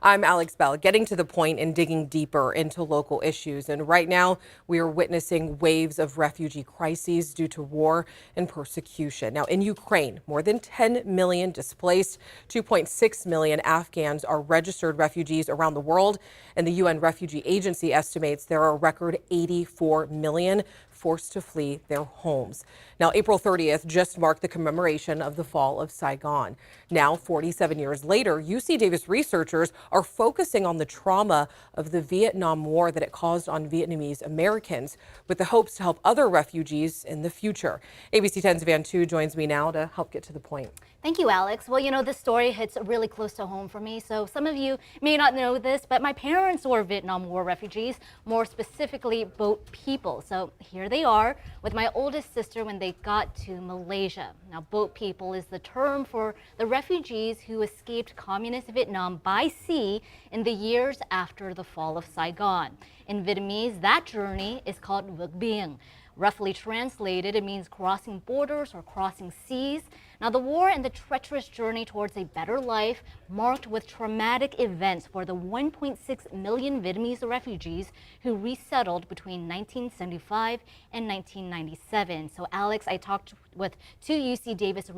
I'm Alex Bell, getting to the point and digging deeper into local issues. And right now, we are witnessing waves of refugee crises due to war and persecution. Now, in Ukraine, more than 10 million displaced, 2.6 million Afghans are registered refugees around the world. And the UN Refugee Agency estimates there are a record 84 million forced to flee their homes. Now, April 30th just marked the commemoration of the fall of Saigon. Now, 47 years later, UC Davis researchers are focusing on the trauma of the Vietnam War that it caused on Vietnamese Americans, with the hopes to help other refugees in the future. ABC 10's Van Tu joins me now to help get to the point. Thank you, Alex. Well, you know, this story hits really close to home for me. So some of you may not know this, but my parents were Vietnam War refugees, more specifically boat people. So here they are with my oldest sister when they got to Malaysia. Now, boat people is the term for the refugees who escaped communist Vietnam by sea in the years after the fall of Saigon. In Vietnamese, that journey is called vượt biển. Roughly translated, it means crossing borders or crossing seas. Now, the war and the treacherous journey towards a better life marked with traumatic events for the 1.6 million Vietnamese refugees who resettled between 1975 and 1997. So, Alex, I talked with two UC Davis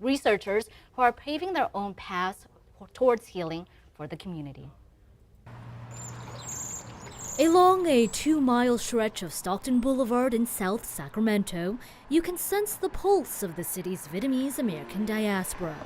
researchers who are paving their own paths towards healing for the community. Along a 2-mile stretch of Stockton Boulevard in South Sacramento, you can sense the pulse of the city's Vietnamese American diaspora,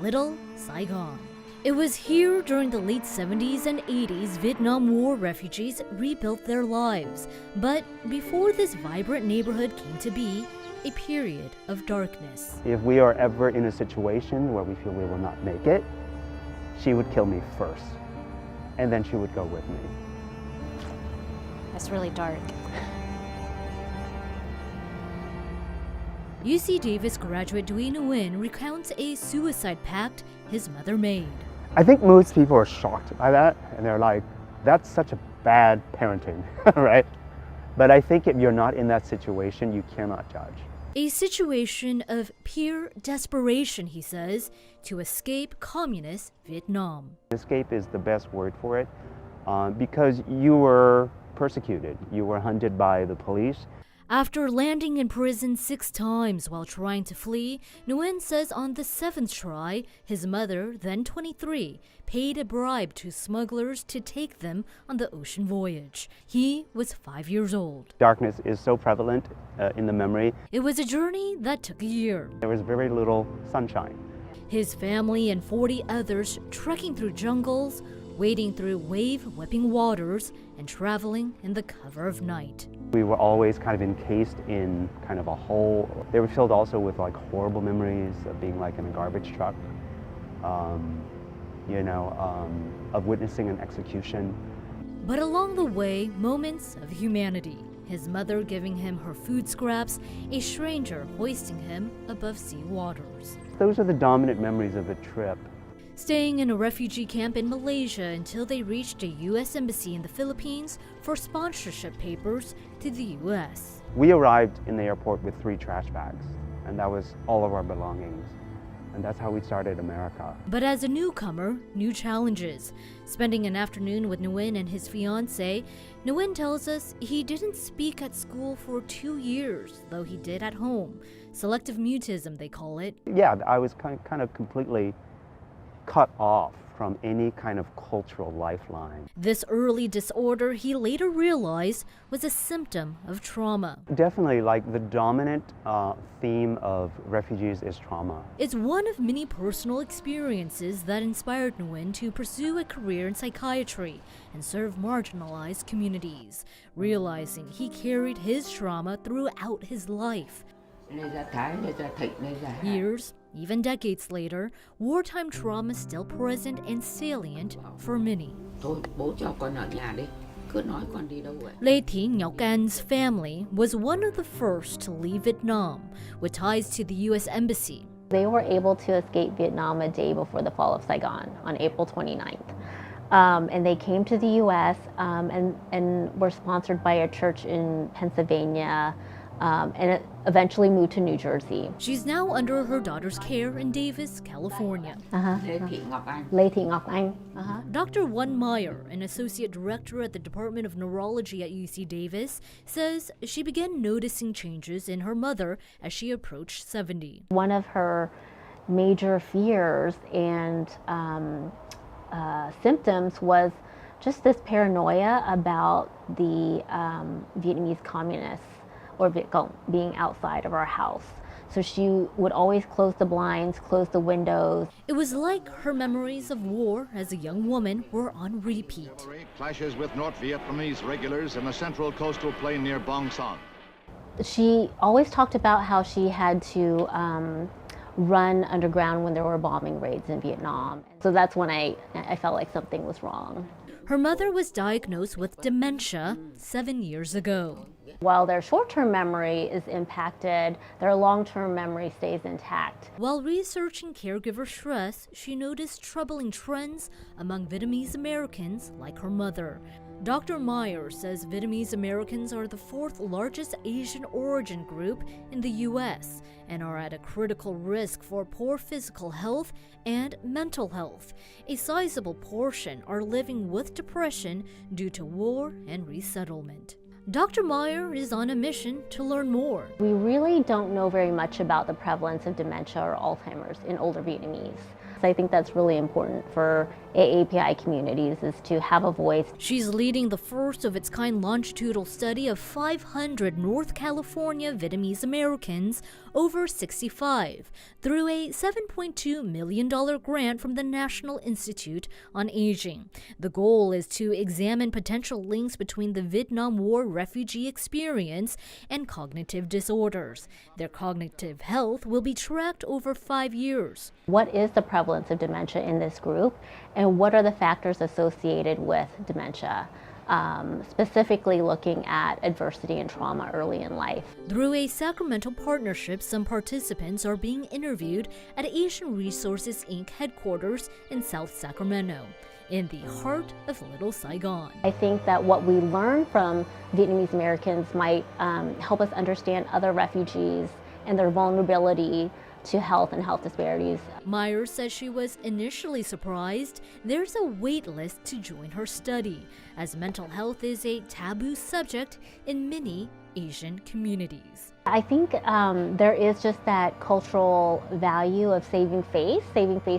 Little Saigon. It was here during the late 70s and 80s Vietnam War refugees rebuilt their lives. But before this vibrant neighborhood came to be, a period of darkness. If we are ever in a situation where we feel we will not make it, she would kill me first, and then she would go with me. That's really dark. UC Davis graduate Duy Nguyen recounts a suicide pact his mother made. I think most people are shocked by that, and they're like, that's such a bad parenting, right? But I think if you're not in that situation, you cannot judge. A situation of pure desperation, he says, to escape communist Vietnam. Escape is the best word for it, because you were persecuted. You were hunted by the police. After landing in prison 6 times while trying to flee, Nguyen says on the 7th try, his mother, then 23, paid a bribe to smugglers to take them on the ocean voyage. He was 5 years old. Darkness is so prevalent in the memory. It was a journey that took a year. There was very little sunshine. His family and 40 others trekking through jungles, wading through wave-whipping waters, and traveling in the cover of night. We were always kind of encased in kind of a hole. They were filled also with like horrible memories of being like in a garbage truck, of witnessing an execution. But along the way, moments of humanity. His mother giving him her food scraps, a stranger hoisting him above sea waters. Those are the dominant memories of the trip. Staying in a refugee camp in Malaysia until they reached a U.S. embassy in the Philippines for sponsorship papers to the U.S. We arrived in the airport with 3 trash bags, and that was all of our belongings. And that's how we started America. But as a newcomer, new challenges. Spending an afternoon with Nguyen and his fiancée, Nguyen tells us he didn't speak at school for 2 years, though he did at home. Selective mutism, they call it. Yeah, I was kind of completely cut off from any kind of cultural lifeline. This early disorder, he later realized, was a symptom of trauma. Definitely, like the dominant theme of refugees is trauma. It's one of many personal experiences that inspired Nguyen to pursue a career in psychiatry and serve marginalized communities, realizing he carried his trauma throughout his life. Years, even decades later, wartime trauma is still present and salient for many. Lê Thị Ngọc An's family was one of the first to leave Vietnam, with ties to the U.S. Embassy. They were able to escape Vietnam a day before the fall of Saigon on April 29th. And they came to the U.S. And were sponsored by a church in Pennsylvania and eventually moved to New Jersey. She's now under her daughter's care in Davis, California. Lê Thị Ngọc Anh. Dr. Won Meyer, an associate director at the Department of Neurology at UC Davis, says she began noticing changes in her mother as she approached 70. One of her major fears and symptoms was just this paranoia about the Vietnamese communists or Viet Cong being outside of our house. So she would always close the blinds, close the windows. It was like her memories of war as a young woman were on repeat. Clashes with North Vietnamese regulars in the central coastal plain near Bong Son. She always talked about how she had to run underground when there were bombing raids in Vietnam. So that's when I felt like something was wrong. Her mother was diagnosed with dementia 7 years ago. While their short-term memory is impacted, their long-term memory stays intact. While researching caregiver stress, she noticed troubling trends among Vietnamese Americans like her mother. Dr. Meyer says Vietnamese Americans are the fourth largest Asian origin group in the U.S. and are at a critical risk for poor physical health and mental health. A sizable portion are living with depression due to war and resettlement. Dr. Meyer is on a mission to learn more. We really don't know very much about the prevalence of dementia or Alzheimer's in older Vietnamese. So I think that's really important for AAPI communities, is to have a voice. She's leading the first of its kind longitudinal study of 500 North California Vietnamese Americans over 65 through a $7.2 million grant from the National Institute on Aging. The goal is to examine potential links between the Vietnam War refugee experience and cognitive disorders. Their cognitive health will be tracked over 5 years. What is the prevalence of dementia in this group, and what are the factors associated with dementia? Specifically looking at adversity and trauma early in life. Through a Sacramento partnership, some participants are being interviewed at Asian Resources Inc. headquarters in South Sacramento, in the heart of Little Saigon. I think that what we learn from Vietnamese Americans might help us understand other refugees and their vulnerability to health and health disparities. Meyer says she was initially surprised there's a wait list to join her study, as mental health is a taboo subject in many Asian communities. I think there is just that cultural value of saving face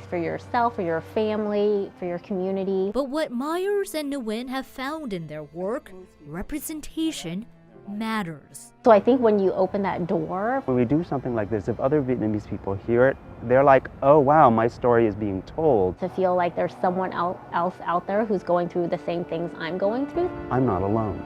for yourself, for your family, for your community. But what Myers and Nguyen have found in their work, representation matters. So I think when you open that door, When we do something like this, if other Vietnamese people hear it, they're like, oh wow, my story is being told. to feel like there's someone else out there who's going through the same things I'm going through. I'm not alone.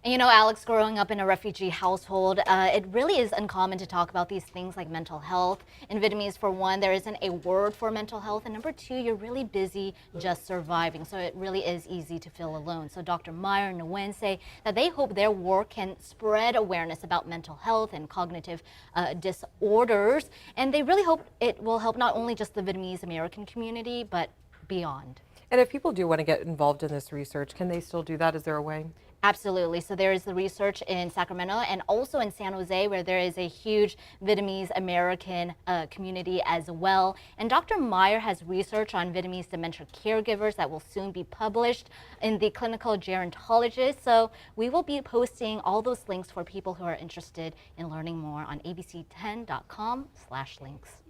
And you know, Alex, growing up in a refugee household, it really is uncommon to talk about these things like mental health. In Vietnamese, for one, there isn't a word for mental health. And number two, you're really busy just surviving. So it really is easy to feel alone. So Dr. Meyer and Nguyen say that they hope their work can spread awareness about mental health and cognitive disorders. And they really hope it will help not only just the Vietnamese American community, but beyond. And if people do want to get involved in this research, can they still do that? Is there a way? Absolutely. So there is the research in Sacramento and also in San Jose, where there is a huge Vietnamese American community as well. And Dr. Meyer has research on Vietnamese dementia caregivers that will soon be published in the Clinical Gerontologist. So we will be posting all those links for people who are interested in learning more on abc10.com/links.